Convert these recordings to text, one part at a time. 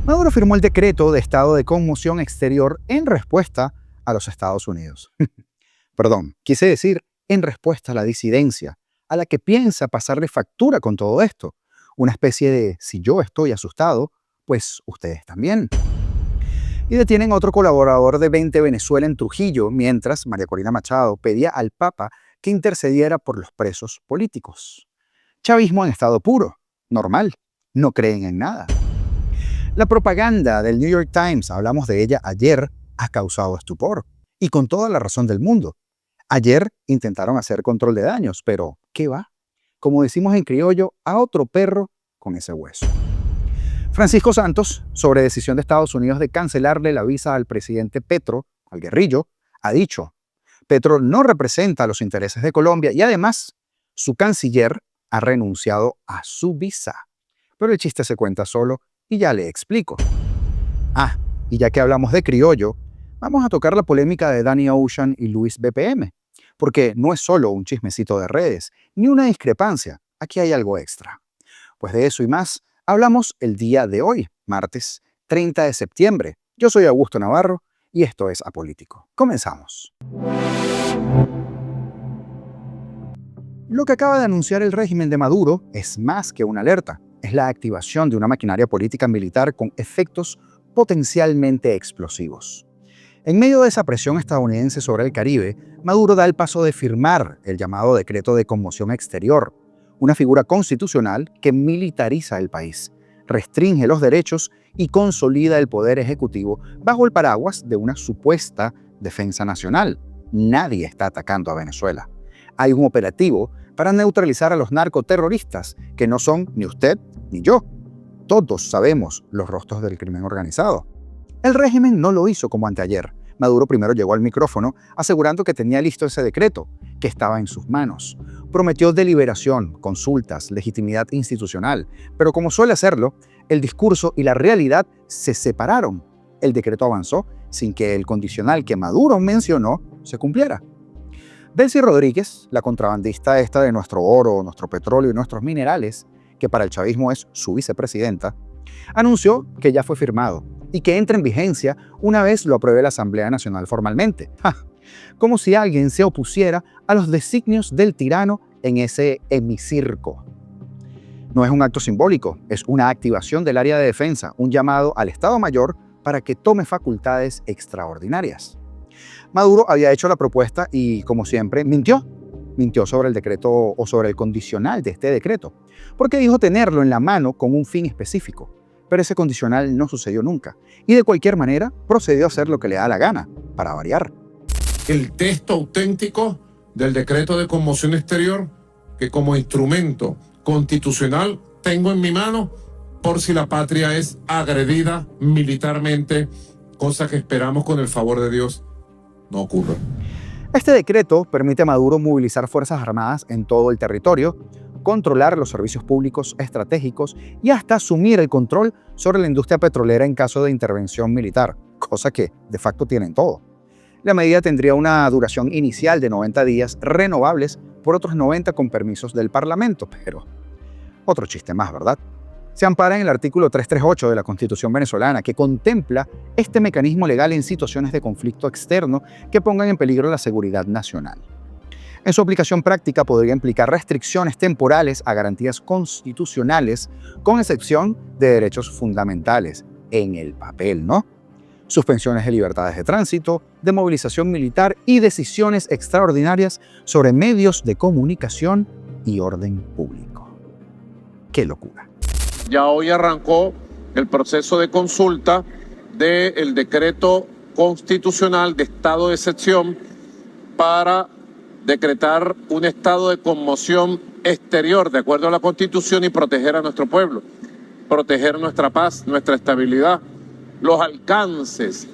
Maduro firmó el decreto de estado de conmoción exterior en respuesta a los Estados Unidos. Perdón, quise decir en respuesta a la disidencia, a la que piensa pasarle factura con todo esto. Una especie de, si yo estoy asustado, pues ustedes también. Y detienen a otro colaborador de 20 Venezuela en Trujillo, mientras María Corina Machado pedía al Papa que intercediera por los presos políticos. Chavismo en estado puro, normal, no creen en nada. La propaganda del New York Times, hablamos de ella ayer, ha causado estupor, y con toda la razón del mundo. Ayer intentaron hacer control de daños, pero ¿qué va? Como decimos en criollo, a otro perro con ese hueso. Francisco Santos, sobre decisión de Estados Unidos de cancelarle la visa al presidente Petro, al guerrillo, ha dicho: Petro no representa los intereses de Colombia y además su canciller ha renunciado a su visa. Pero el chiste se cuenta solo y ya le explico. Y ya que hablamos de criollo, vamos a tocar la polémica de Danny Ocean y Luis BPM, porque no es solo un chismecito de redes, ni una discrepancia, aquí hay algo extra. Pues de eso y más hablamos el día de hoy, martes 30 de septiembre. Yo soy Augusto Navarro y esto es Apolítico. Comenzamos. Lo que acaba de anunciar el régimen de Maduro es más que una alerta. Es la activación de una maquinaria política militar con efectos potencialmente explosivos. En medio de esa presión estadounidense sobre el Caribe, Maduro da el paso de firmar el llamado Decreto de Conmoción Exterior, una figura constitucional que militariza el país, restringe los derechos y consolida el poder ejecutivo bajo el paraguas de una supuesta defensa nacional. Nadie está atacando a Venezuela. Hay un operativo para neutralizar a los narcoterroristas, que no son ni usted ni yo. Todos sabemos los rostros del crimen organizado. El régimen no lo hizo como anteayer. Maduro primero llegó al micrófono asegurando que tenía listo ese decreto, que estaba en sus manos. Prometió deliberación, consultas, legitimidad institucional, pero como suele hacerlo, el discurso y la realidad se separaron. El decreto avanzó sin que el condicional que Maduro mencionó se cumpliera. Delcy Rodríguez, la contrabandista esta de nuestro oro, nuestro petróleo y nuestros minerales, que para el chavismo es su vicepresidenta, anunció que ya fue firmado y que entra en vigencia una vez lo apruebe la Asamblea Nacional formalmente. Como si alguien se opusiera a los designios del tirano en ese hemicirco. No es un acto simbólico, es una activación del área de defensa, un llamado al Estado Mayor para que tome facultades extraordinarias. Maduro había hecho la propuesta y, como siempre, mintió sobre el decreto o sobre el condicional de este decreto, porque dijo tenerlo en la mano con un fin específico. Pero ese condicional no sucedió nunca, y de cualquier manera procedió a hacer lo que le da la gana, para variar. El texto auténtico del decreto de conmoción exterior, que como instrumento constitucional tengo en mi mano por si la patria es agredida militarmente, cosa que esperamos con el favor de Dios no ocurra. Este decreto permite a Maduro movilizar fuerzas armadas en todo el territorio, controlar los servicios públicos estratégicos y hasta asumir el control sobre la industria petrolera en caso de intervención militar, cosa que de facto tienen todo. La medida tendría una duración inicial de 90 días, renovables por otros 90 con permisos del Parlamento, pero otro chiste más, ¿verdad? Se ampara en el artículo 338 de la Constitución venezolana, que contempla este mecanismo legal en situaciones de conflicto externo que pongan en peligro la seguridad nacional. En su aplicación práctica podría implicar restricciones temporales a garantías constitucionales, con excepción de derechos fundamentales, en el papel, ¿no? Suspensiones de libertades de tránsito, de movilización militar y decisiones extraordinarias sobre medios de comunicación y orden público. ¡Qué locura! Ya hoy arrancó el proceso de consulta del decreto constitucional de estado de excepción para decretar un estado de conmoción exterior de acuerdo a la Constitución y proteger a nuestro pueblo, proteger nuestra paz, nuestra estabilidad, los alcances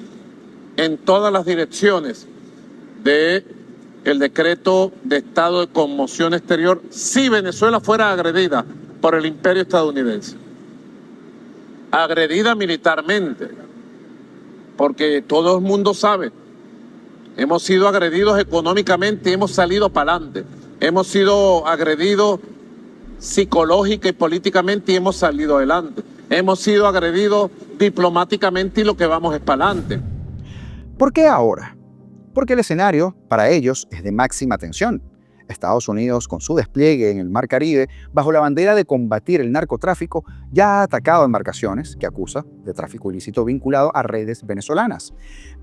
en todas las direcciones del decreto de estado de conmoción exterior si Venezuela fuera agredida por el imperio estadounidense. Agredida militarmente, porque todo el mundo sabe, hemos sido agredidos económicamente y hemos salido para adelante, hemos sido agredidos psicológica y políticamente y hemos salido adelante. hemos sido agredidos diplomáticamente y lo que vamos es para adelante. ¿Por qué ahora? Porque el escenario para ellos es de máxima tensión. Estados Unidos, con su despliegue en el Mar Caribe, bajo la bandera de combatir el narcotráfico, ya ha atacado embarcaciones que acusa de tráfico ilícito vinculado a redes venezolanas.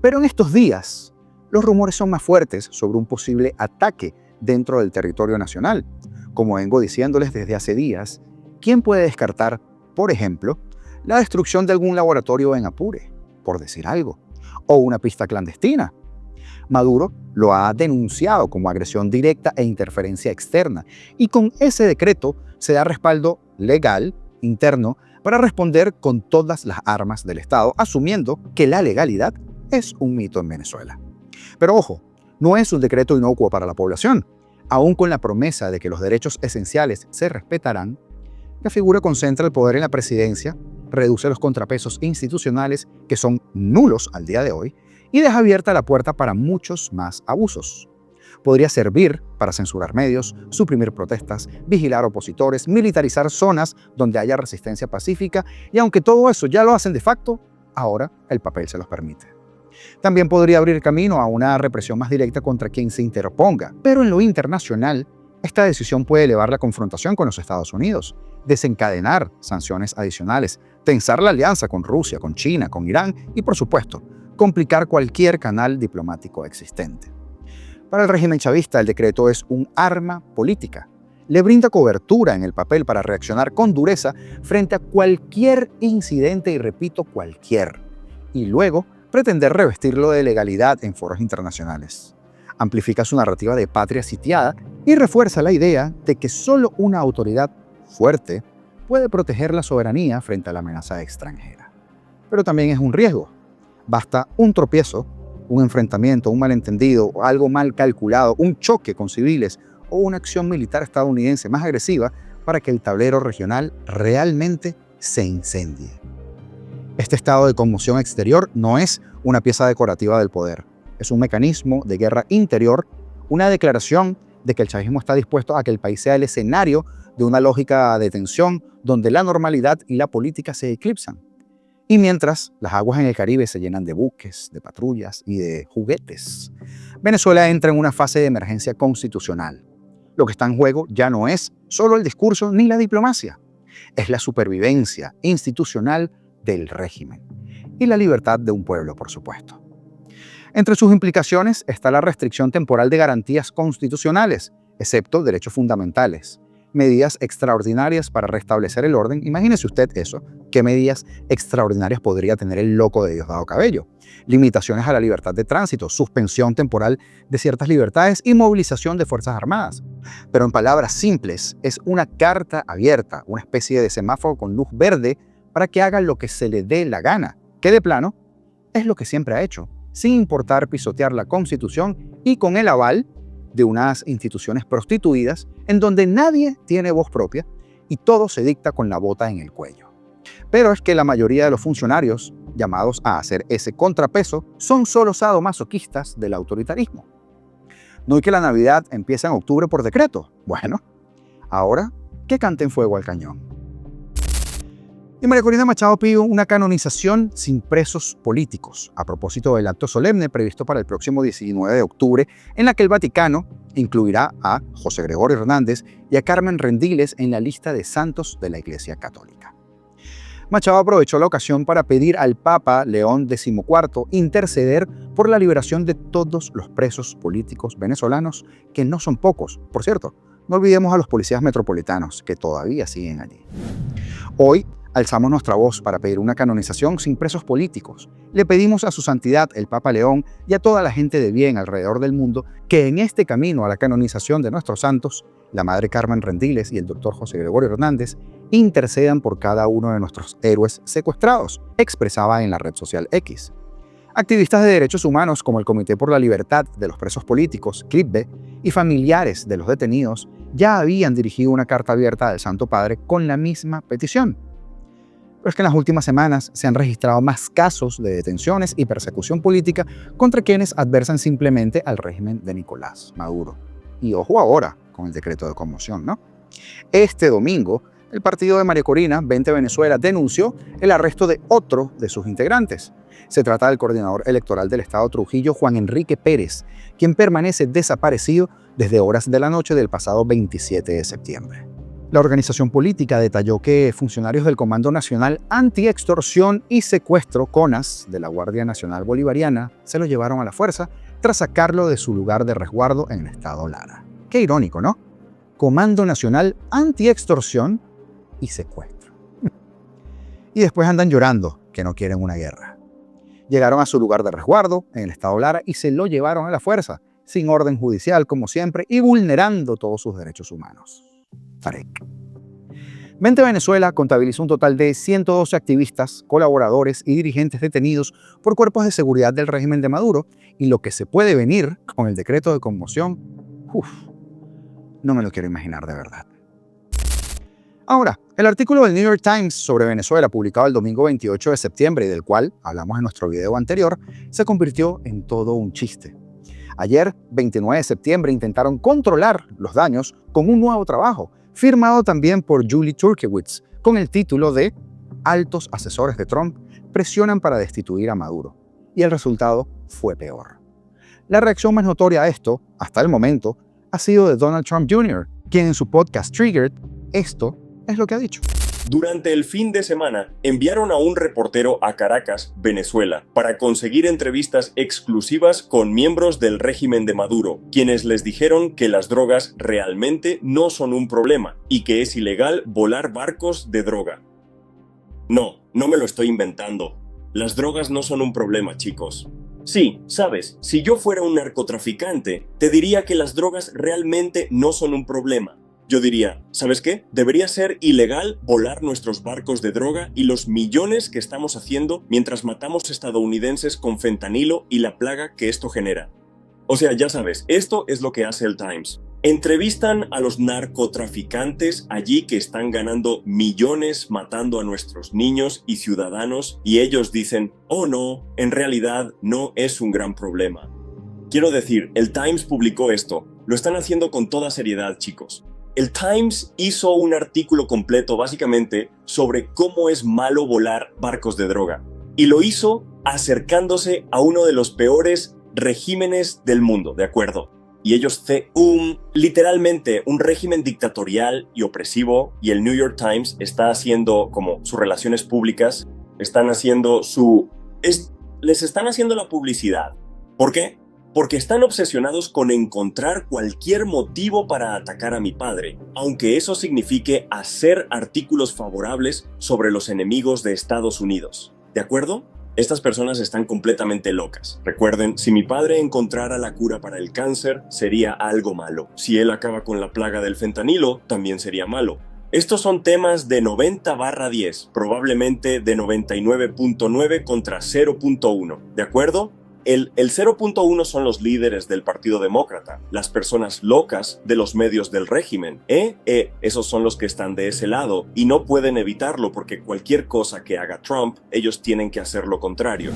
Pero en estos días, los rumores son más fuertes sobre un posible ataque dentro del territorio nacional. Como vengo diciéndoles desde hace días, ¿quién puede descartar, por ejemplo, la destrucción de algún laboratorio en Apure, por decir algo, o una pista clandestina? Maduro lo ha denunciado como agresión directa e interferencia externa, y con ese decreto se da respaldo legal interno para responder con todas las armas del Estado, asumiendo que la legalidad es un mito en Venezuela. Pero ojo, no es un decreto inocuo para la población. Aún con la promesa de que los derechos esenciales se respetarán, la figura concentra el poder en la presidencia, reduce los contrapesos institucionales que son nulos al día de hoy y deja abierta la puerta para muchos más abusos. Podría servir para censurar medios, suprimir protestas, vigilar opositores, militarizar zonas donde haya resistencia pacífica y aunque todo eso ya lo hacen de facto, ahora el papel se los permite. También podría abrir camino a una represión más directa contra quien se interponga, pero en lo internacional, esta decisión puede elevar la confrontación con los Estados Unidos, desencadenar sanciones adicionales, tensar la alianza con Rusia, con China, con Irán y, por supuesto, complicar cualquier canal diplomático existente. Para el régimen chavista, el decreto es un arma política. Le brinda cobertura en el papel para reaccionar con dureza frente a cualquier incidente, y repito, cualquier, y luego pretender revestirlo de legalidad en foros internacionales. Amplifica su narrativa de patria sitiada y refuerza la idea de que solo una autoridad fuerte puede proteger la soberanía frente a la amenaza extranjera. Pero también es un riesgo. Basta un tropiezo, un enfrentamiento, un malentendido, o algo mal calculado, un choque con civiles o una acción militar estadounidense más agresiva para que el tablero regional realmente se incendie. Este estado de conmoción exterior no es una pieza decorativa del poder, es un mecanismo de guerra interior, una declaración de que el chavismo está dispuesto a que el país sea el escenario de una lógica de tensión donde la normalidad y la política se eclipsan. Y mientras las aguas en el Caribe se llenan de buques, de patrullas y de juguetes, Venezuela entra en una fase de emergencia constitucional. Lo que está en juego ya no es solo el discurso ni la diplomacia, es la supervivencia institucional del régimen y la libertad de un pueblo, por supuesto. Entre sus implicaciones está la restricción temporal de garantías constitucionales, excepto derechos fundamentales, medidas extraordinarias para restablecer el orden. Imagínese usted eso. ¿Qué medidas extraordinarias podría tener el loco de Diosdado Cabello? Limitaciones a la libertad de tránsito, suspensión temporal de ciertas libertades y movilización de Fuerzas Armadas. Pero en palabras simples, es una carta abierta, una especie de semáforo con luz verde para que haga lo que se le dé la gana, que de plano es lo que siempre ha hecho, sin importar pisotear la Constitución y con el aval de unas instituciones prostituidas en donde nadie tiene voz propia y todo se dicta con la bota en el cuello. Pero es que la mayoría de los funcionarios llamados a hacer ese contrapeso son solo sadomasoquistas del autoritarismo. No es que la Navidad empieza en octubre por decreto. Bueno, ahora que canten fuego al cañón. Y María Corina Machado pide una canonización sin presos políticos, a propósito del acto solemne previsto para el próximo 19 de octubre, en la que el Vaticano incluirá a José Gregorio Hernández y a Carmen Rendiles en la lista de santos de la Iglesia Católica. Machado aprovechó la ocasión para pedir al Papa León XIV interceder por la liberación de todos los presos políticos venezolanos, que no son pocos, por cierto. No olvidemos a los policías metropolitanos, que todavía siguen allí. Hoy, alzamos nuestra voz para pedir una canonización sin presos políticos. Le pedimos a su santidad, el Papa León, y a toda la gente de bien alrededor del mundo que en este camino a la canonización de nuestros santos, la Madre Carmen Rendiles y el Dr. José Gregorio Hernández, intercedan por cada uno de nuestros héroes secuestrados, expresaba en la red social X. Activistas de derechos humanos como el Comité por la Libertad de los Presos Políticos, CLIPBE, y familiares de los detenidos ya habían dirigido una carta abierta al Santo Padre con la misma petición. Pero es que en las últimas semanas se han registrado más casos de detenciones y persecución política contra quienes adversan simplemente al régimen de Nicolás Maduro. Y ojo ahora con el decreto de conmoción, ¿no? Este domingo El partido de María Corina, 20 Venezuela, denunció el arresto de otro de sus integrantes. Se trata del coordinador electoral del estado Trujillo, Juan Enrique Pérez, quien permanece desaparecido desde horas de la noche del pasado 27 de septiembre. La organización política detalló que funcionarios del Comando Nacional Anti-Extorsión y Secuestro, CONAS, de la Guardia Nacional Bolivariana, se lo llevaron a la fuerza tras sacarlo de su lugar de resguardo en el estado Lara. Qué irónico, ¿no? Comando Nacional Anti-Extorsión y Secuestro. Y después andan llorando que no quieren una guerra. Llegaron a su lugar de resguardo en el estado Lara y se lo llevaron a la fuerza, sin orden judicial como siempre y vulnerando todos sus derechos humanos. Tarek. 20 Venezuela contabilizó un total de 112 activistas, colaboradores y dirigentes detenidos por cuerpos de seguridad del régimen de Maduro, y lo que se puede venir con el decreto de conmoción, no me lo quiero imaginar de verdad. Ahora, el artículo del New York Times sobre Venezuela, publicado el domingo 28 de septiembre y del cual hablamos en nuestro video anterior, se convirtió en todo un chiste. Ayer, 29 de septiembre, intentaron controlar los daños con un nuevo trabajo, firmado también por Julie Turkewitz, con el título de Altos asesores de Trump presionan para destituir a Maduro. Y el resultado fue peor. La reacción más notoria a esto, hasta el momento, ha sido de Donald Trump Jr., quien en su podcast Triggered, esto es lo que ha dicho. Durante el fin de semana, enviaron a un reportero a Caracas, Venezuela, para conseguir entrevistas exclusivas con miembros del régimen de Maduro, quienes les dijeron que las drogas realmente no son un problema y que es ilegal volar barcos de droga. No me lo estoy inventando. Las drogas no son un problema, chicos. Sí, sabes, si yo fuera un narcotraficante, te diría que las drogas realmente no son un problema. Yo diría, ¿sabes qué? Debería ser ilegal volar nuestros barcos de droga y los millones que estamos haciendo mientras matamos estadounidenses con fentanilo y la plaga que esto genera. O sea, ya sabes, esto es lo que hace el Times. Entrevistan a los narcotraficantes allí que están ganando millones matando a nuestros niños y ciudadanos y ellos dicen, oh no, en realidad no es un gran problema. Quiero decir, el Times publicó esto. Lo están haciendo con toda seriedad, chicos. El Times hizo un artículo completo básicamente sobre cómo es malo volar barcos de droga. Y lo hizo acercándose a uno de los peores regímenes del mundo, ¿de acuerdo? Y ellos literalmente un régimen dictatorial y opresivo, y el New York Times está haciendo como sus relaciones públicas, les están haciendo la publicidad. ¿Por qué? Porque están obsesionados con encontrar cualquier motivo para atacar a mi padre, aunque eso signifique hacer artículos favorables sobre los enemigos de Estados Unidos. ¿De acuerdo? Estas personas están completamente locas. Recuerden, si mi padre encontrara la cura para el cáncer, sería algo malo. Si él acaba con la plaga del fentanilo, también sería malo. Estos son temas de 90/10, probablemente de 99.9 contra 0.1. ¿De acuerdo? El 0.1 son los líderes del Partido Demócrata, las personas locas de los medios del régimen. Esos son los que están de ese lado y no pueden evitarlo porque cualquier cosa que haga Trump, ellos tienen que hacer lo contrario.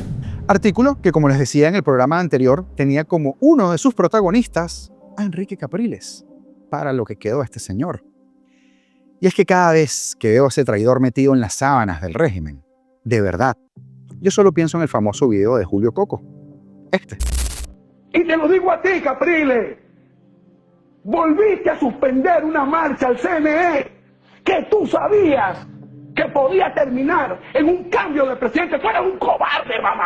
Artículo que, como les decía en el programa anterior, tenía como uno de sus protagonistas a Enrique Capriles, para lo que quedó este señor. Y es que cada vez que veo a ese traidor metido en las sábanas del régimen, de verdad, yo solo pienso en el famoso video de Julio Coco. Y te lo digo a ti, Capriles, volviste a suspender una marcha al CNE que tú sabías que podía terminar en un cambio de presidente. Tú eres un cobarde, mamá.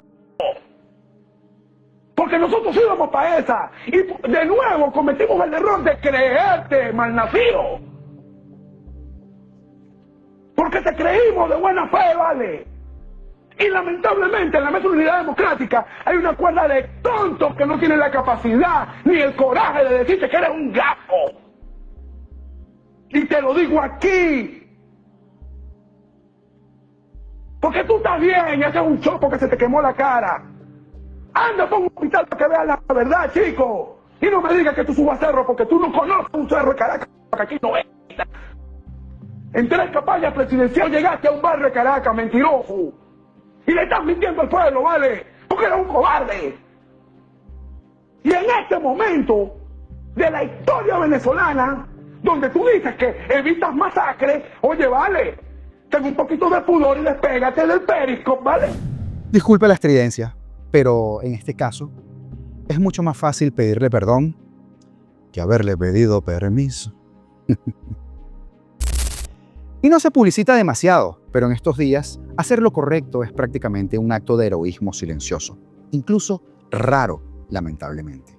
Porque nosotros íbamos para esa y de nuevo cometimos el error de creerte malnacido. Porque te creímos de buena fe, ¿vale? Y lamentablemente en la Mesa de Unidad Democrática hay una cuerda de tontos que no tienen la capacidad ni el coraje de decirte que eres un gafo. Y te lo digo aquí. Porque tú estás bien y haces un chopo que se te quemó la cara. Anda por un hospital para que veas la verdad, chico. Y no me digas que tú subas cerro porque tú no conoces un cerro de Caracas, porque aquí no es. En 3 campañas presidenciales llegaste a un barrio de Caracas, mentiroso. Y le estás mintiendo al pueblo, ¿vale? Porque eres un cobarde. Y en este momento de la historia venezolana, donde tú dices que evitas masacres, oye, vale, ten un poquito de pudor y despégate del Periscope, ¿vale? Disculpe la estridencia, pero en este caso es mucho más fácil pedirle perdón que haberle pedido permiso. Y no se publicita demasiado, pero en estos días hacer lo correcto es prácticamente un acto de heroísmo silencioso, incluso raro, lamentablemente.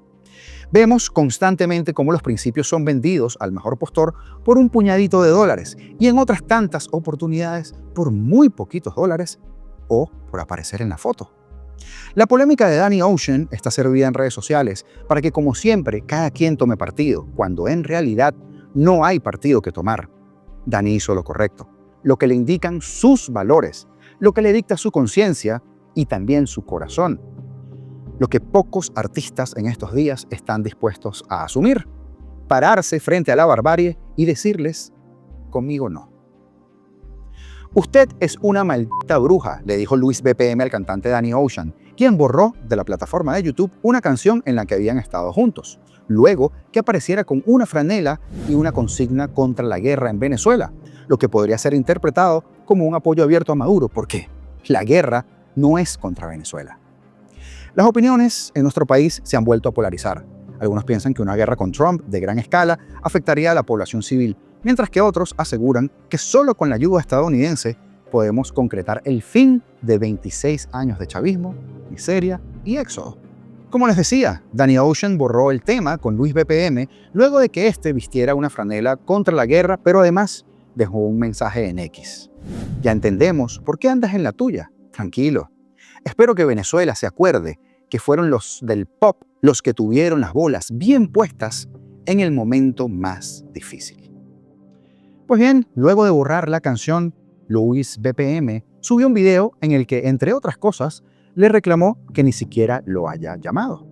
Vemos constantemente cómo los principios son vendidos al mejor postor por un puñadito de dólares y en otras tantas oportunidades por muy poquitos dólares o por aparecer en la foto. La polémica de Danny Ocean está servida en redes sociales para que, como siempre, cada quien tome partido, cuando en realidad no hay partido que tomar. Danny hizo lo correcto, lo que le indican sus valores, lo que le dicta su conciencia y también su corazón. Lo que pocos artistas en estos días están dispuestos a asumir, pararse frente a la barbarie y decirles, conmigo no. Usted es una maldita bruja, le dijo Luis BPM al cantante Danny Ocean, quien borró de la plataforma de YouTube una canción en la que habían estado juntos, luego que apareciera con una franela y una consigna contra la guerra en Venezuela, lo que podría ser interpretado como un apoyo abierto a Maduro, porque la guerra no es contra Venezuela. Las opiniones en nuestro país se han vuelto a polarizar. Algunos piensan que una guerra con Trump de gran escala afectaría a la población civil, mientras que otros aseguran que solo con la ayuda estadounidense podemos concretar el fin de 26 años de chavismo, miseria y éxodo. Como les decía, Danny Ocean borró el tema con Luis BPM luego de que éste vistiera una franela contra la guerra, pero además dejó un mensaje en X. Ya entendemos por qué andas en la tuya. Tranquilo. Espero que Venezuela se acuerde que fueron los del pop los que tuvieron las bolas bien puestas en el momento más difícil. Pues bien, luego de borrar la canción, Luis BPM subió un video en el que, entre otras cosas, le reclamó que ni siquiera lo haya llamado.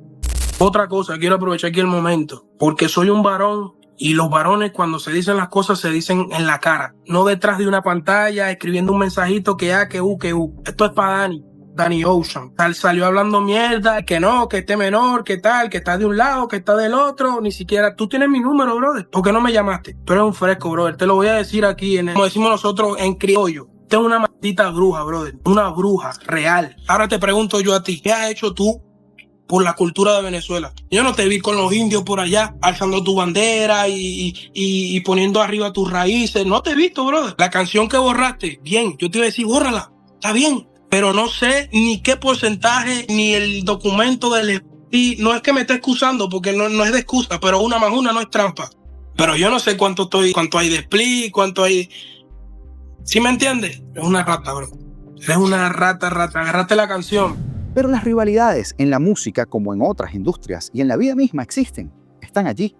Otra cosa, quiero aprovechar aquí el momento, porque soy un varón y los varones cuando se dicen las cosas se dicen en la cara, no detrás de una pantalla escribiendo un mensajito que A, que U, que U. Esto es para Danny Ocean. Salió hablando mierda, que no, que esté menor, que tal, que está de un lado, que está del otro, ni siquiera. Tú tienes mi número, brother. ¿Por qué no me llamaste? Tú eres un fresco, brother. Te lo voy a decir aquí, como decimos nosotros en criollo. Usted es una maldita bruja, brother. Una bruja real. Ahora te pregunto yo a ti, ¿qué has hecho tú por la cultura de Venezuela? Yo no te vi con los indios por allá, alzando tu bandera y poniendo arriba tus raíces. No te he visto, brother. La canción que borraste, bien. Yo te iba a decir, bórrala. Está bien. Pero no sé ni qué porcentaje, ni el documento del... Y no es que me esté excusando, porque no es de excusa, pero 1 más 1 no es trampa. Pero yo no sé cuánto hay de split, cuánto hay... ¿Sí me entiendes? Es una rata, bro. Eres una rata. Agarraste la canción. Pero las rivalidades en la música, como en otras industrias y en la vida misma, existen. Están allí.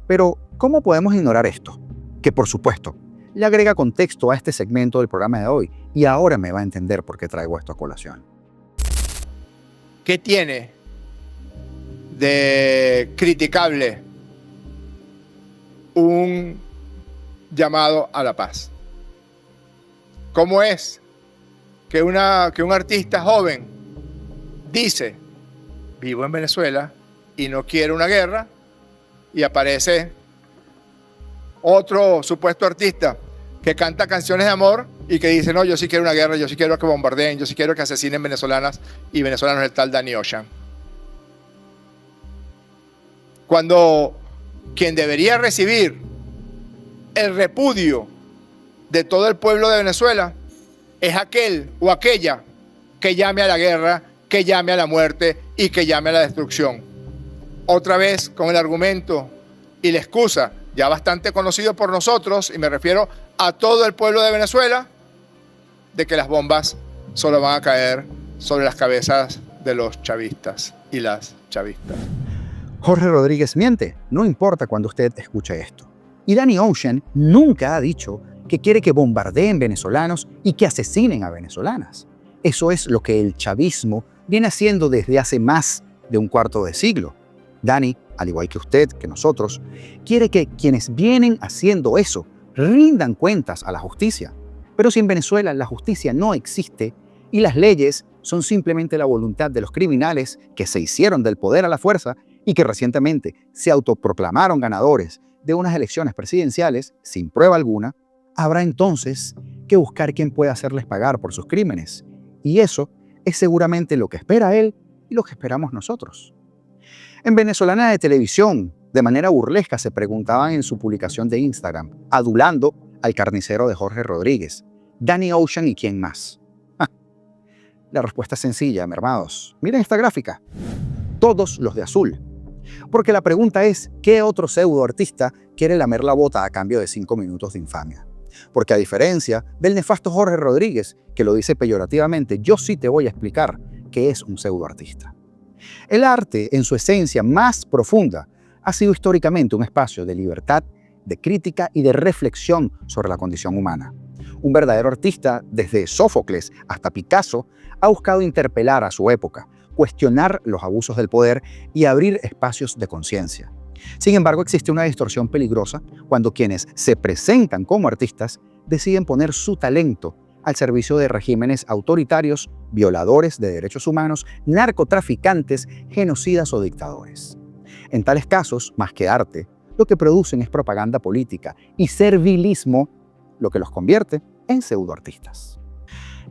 Pero, ¿cómo podemos ignorar esto? Que, por supuesto, le agrega contexto a este segmento del programa de hoy y ahora me va a entender por qué traigo esto a colación. ¿Qué tiene de criticable un llamado a la paz? ¿Cómo es que un artista joven dice, vivo en Venezuela y no quiero una guerra, y aparece otro supuesto artista que canta canciones de amor y que dice, no, yo sí quiero una guerra, yo sí quiero que bombardeen, yo sí quiero que asesinen venezolanas y venezolanos, el tal Danny Ocean? Cuando quien debería recibir el repudio de todo el pueblo de Venezuela es aquel o aquella que llame a la guerra, que llame a la muerte y que llame a la destrucción. Otra vez con el argumento y la excusa ya bastante conocido por nosotros, y me refiero a todo el pueblo de Venezuela, de que las bombas solo van a caer sobre las cabezas de los chavistas y las chavistas. Jorge Rodríguez miente, no importa cuando usted escuche esto. Y Danny Ocean nunca ha dicho que quiere que bombardeen venezolanos y que asesinen a venezolanas. Eso es lo que el chavismo viene haciendo desde hace más de un cuarto de siglo. Danny, al igual que usted, que nosotros, quiere que quienes vienen haciendo eso rindan cuentas a la justicia. Pero si en Venezuela la justicia no existe y las leyes son simplemente la voluntad de los criminales que se hicieron del poder a la fuerza y que recientemente se autoproclamaron ganadores de unas elecciones presidenciales, sin prueba alguna, habrá entonces que buscar quién pueda hacerles pagar por sus crímenes. Y eso es seguramente lo que espera él y lo que esperamos nosotros. En Venezolana de Televisión, de manera burlesca, se preguntaban en su publicación de Instagram, adulando al carnicero de Jorge Rodríguez, Danny Ocean y quién más. La respuesta es sencilla, mermados. Miren esta gráfica. Todos los de azul. Porque la pregunta es, ¿qué otro pseudoartista quiere lamer la bota a cambio de 5 minutos de infamia? Porque a diferencia del nefasto Jorge Rodríguez, que lo dice peyorativamente, yo sí te voy a explicar qué es un pseudoartista. El arte, en su esencia más profunda, ha sido históricamente un espacio de libertad, de crítica y de reflexión sobre la condición humana. Un verdadero artista, desde Sófocles hasta Picasso, ha buscado interpelar a su época, cuestionar los abusos del poder y abrir espacios de conciencia. Sin embargo, existe una distorsión peligrosa cuando quienes se presentan como artistas deciden poner su talento al servicio de regímenes autoritarios, violadores de derechos humanos, narcotraficantes, genocidas o dictadores. En tales casos, más que arte, lo que producen es propaganda política y servilismo, lo que los convierte en pseudoartistas.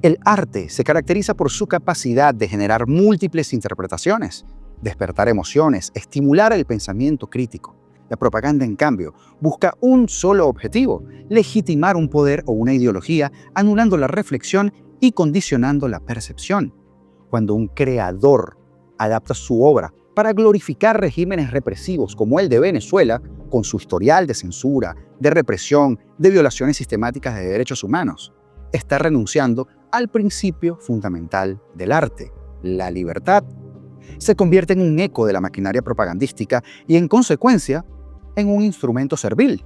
El arte se caracteriza por su capacidad de generar múltiples interpretaciones, despertar emociones, estimular el pensamiento crítico. La propaganda, en cambio, busca un solo objetivo: legitimar un poder o una ideología, anulando la reflexión y condicionando la percepción. Cuando un creador adapta su obra para glorificar regímenes represivos como el de Venezuela, con su historial de censura, de represión, de violaciones sistemáticas de derechos humanos, está renunciando al principio fundamental del arte, la libertad. Se convierte en un eco de la maquinaria propagandística y, en consecuencia, en un instrumento servil.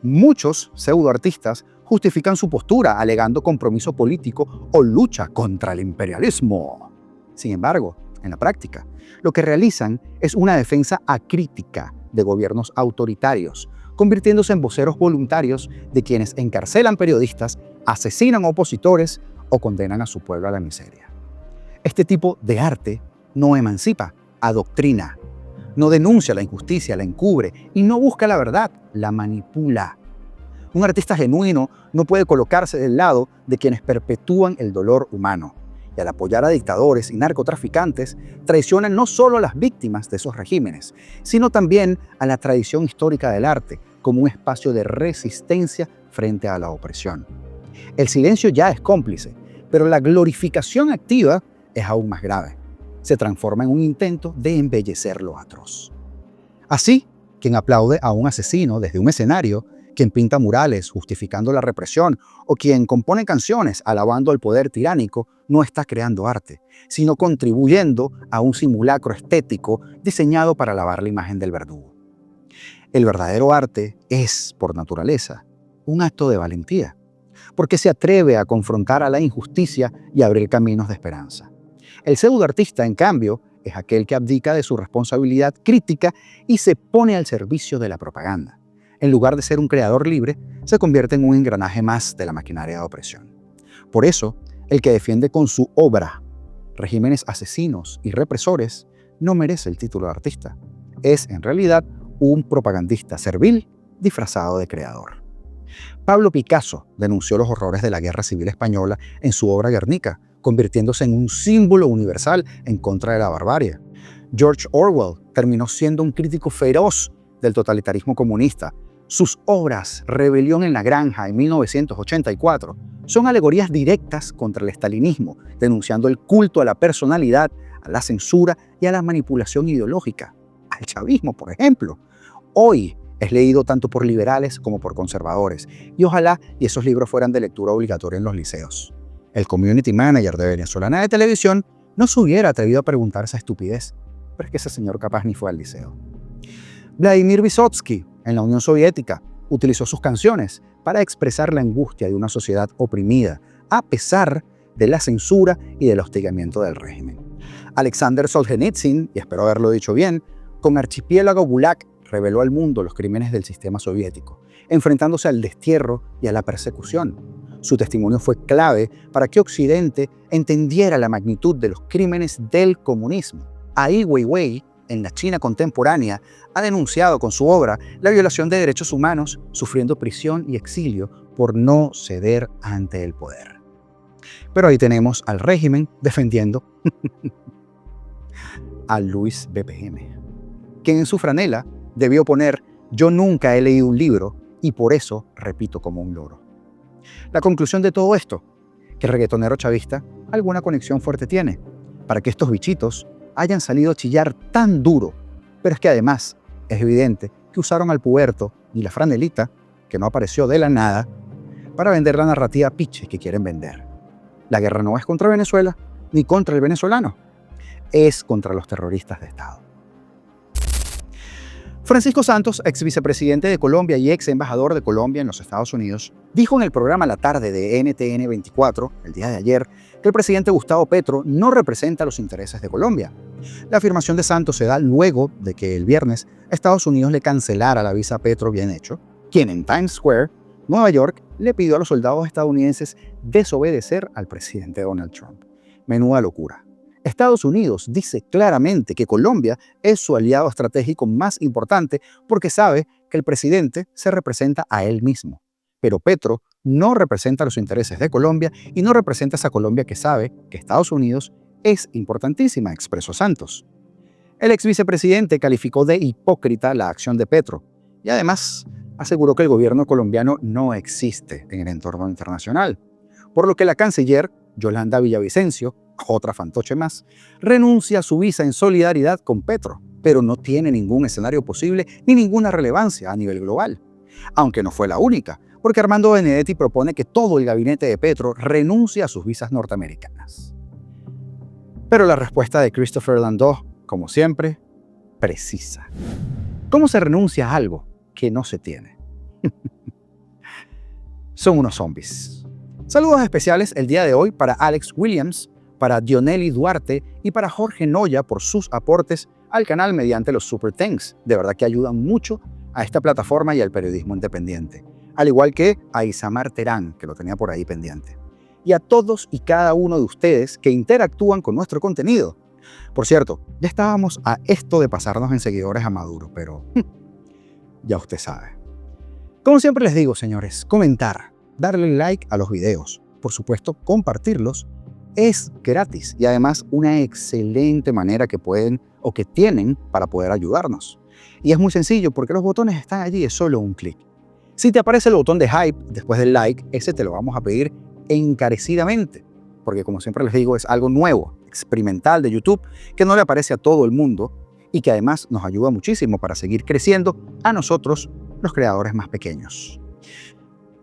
Muchos pseudoartistas justifican su postura alegando compromiso político o lucha contra el imperialismo. Sin embargo, en la práctica, lo que realizan es una defensa acrítica de gobiernos autoritarios, convirtiéndose en voceros voluntarios de quienes encarcelan periodistas, asesinan opositores o condenan a su pueblo a la miseria. Este tipo de arte no emancipa, adoctrina. No denuncia la injusticia, la encubre y no busca la verdad, la manipula. Un artista genuino no puede colocarse del lado de quienes perpetúan el dolor humano. Y al apoyar a dictadores y narcotraficantes, traicionan no solo a las víctimas de esos regímenes, sino también a la tradición histórica del arte como un espacio de resistencia frente a la opresión. El silencio ya es cómplice, pero la glorificación activa es aún más grave. Se transforma en un intento de embellecer lo atroz. Así, quien aplaude a un asesino desde un escenario, quien pinta murales justificando la represión o quien compone canciones alabando al poder tiránico, no está creando arte, sino contribuyendo a un simulacro estético diseñado para lavar la imagen del verdugo. El verdadero arte es, por naturaleza, un acto de valentía, porque se atreve a confrontar a la injusticia y abrir caminos de esperanza. El pseudoartista, en cambio, es aquel que abdica de su responsabilidad crítica y se pone al servicio de la propaganda. En lugar de ser un creador libre, se convierte en un engranaje más de la maquinaria de opresión. Por eso, el que defiende con su obra regímenes asesinos y represores no merece el título de artista. Es, en realidad, un propagandista servil disfrazado de creador. Pablo Picasso denunció los horrores de la Guerra Civil Española en su obra Guernica, convirtiéndose en un símbolo universal en contra de la barbarie. George Orwell terminó siendo un crítico feroz del totalitarismo comunista. Sus obras Rebelión en la Granja en 1984 son alegorías directas contra el estalinismo, denunciando el culto a la personalidad, a la censura y a la manipulación ideológica. Al chavismo, por ejemplo. Hoy es leído tanto por liberales como por conservadores, y ojalá esos libros fueran de lectura obligatoria en los liceos. El community manager de Venezolana de Televisión no se hubiera atrevido a preguntar esa estupidez, pero es que ese señor capaz ni fue al liceo. Vladimir Vysotsky, en la Unión Soviética, utilizó sus canciones para expresar la angustia de una sociedad oprimida, a pesar de la censura y del hostigamiento del régimen. Alexander Solzhenitsyn, y espero haberlo dicho bien, con Archipiélago Gulag reveló al mundo los crímenes del sistema soviético, enfrentándose al destierro y a la persecución. Su testimonio fue clave para que Occidente entendiera la magnitud de los crímenes del comunismo. Ai Weiwei, en la China contemporánea, ha denunciado con su obra la violación de derechos humanos, sufriendo prisión y exilio por no ceder ante el poder. Pero ahí tenemos al régimen defendiendo a Luis BPM, quien en su franela debió poner «Yo nunca he leído un libro y por eso repito como un loro». La conclusión de todo esto, que el reggaetonero chavista alguna conexión fuerte tiene, para que estos bichitos hayan salido a chillar tan duro, pero es que además es evidente que usaron al puberto y la franelita, que no apareció de la nada, para vender la narrativa piche que quieren vender. La guerra no es contra Venezuela ni contra el venezolano, es contra los terroristas de Estado. Francisco Santos, ex vicepresidente de Colombia y ex embajador de Colombia en los Estados Unidos, dijo en el programa La Tarde de NTN 24, el día de ayer, que el presidente Gustavo Petro no representa los intereses de Colombia. La afirmación de Santos se da luego de que el viernes Estados Unidos le cancelara la visa a Petro bien hecho, quien en Times Square, Nueva York, le pidió a los soldados estadounidenses desobedecer al presidente Donald Trump. Menuda locura. Estados Unidos dice claramente que Colombia es su aliado estratégico más importante porque sabe que el presidente se representa a él mismo. Pero Petro no representa los intereses de Colombia y no representa esa Colombia que sabe que Estados Unidos es importantísima, expresó Santos. El ex vicepresidente calificó de hipócrita la acción de Petro y además aseguró que el gobierno colombiano no existe en el entorno internacional, por lo que la canciller Yolanda Villavicencio, otra fantoche más, renuncia a su visa en solidaridad con Petro, pero no tiene ningún escenario posible ni ninguna relevancia a nivel global. Aunque no fue la única, porque Armando Benedetti propone que todo el gabinete de Petro renuncie a sus visas norteamericanas. Pero la respuesta de Christopher Landau, como siempre, precisa. ¿Cómo se renuncia a algo que no se tiene? Son unos zombies. Saludos especiales el día de hoy para Alex Williams, para Dionelly Duarte y para Jorge Noya por sus aportes al canal mediante los Super Thanks. De verdad que ayudan mucho a esta plataforma y al periodismo independiente. Al igual que a Isamar Terán, que lo tenía por ahí pendiente. Y a todos y cada uno de ustedes que interactúan con nuestro contenido. Por cierto, ya estábamos a esto de pasarnos en seguidores a Maduro, pero ya usted sabe. Como siempre les digo, señores, comentar, darle like a los videos, por supuesto, compartirlos, es gratis y además una excelente manera que pueden o que tienen para poder ayudarnos. Y es muy sencillo porque los botones están allí, es solo un clic. Si te aparece el botón de hype después del like, ese te lo vamos a pedir encarecidamente, porque como siempre les digo, es algo nuevo, experimental de YouTube, que no le aparece a todo el mundo y que además nos ayuda muchísimo para seguir creciendo a nosotros, los creadores más pequeños.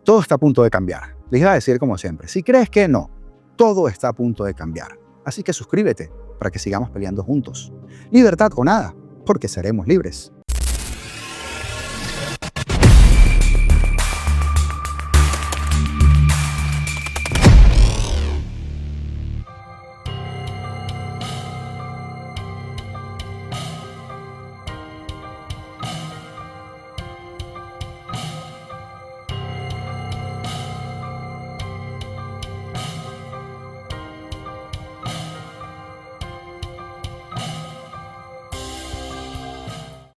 Todo está a punto de cambiar. Les iba a decir como siempre, si crees que no, todo está a punto de cambiar. Así que suscríbete para que sigamos peleando juntos. Libertad o nada, porque seremos libres.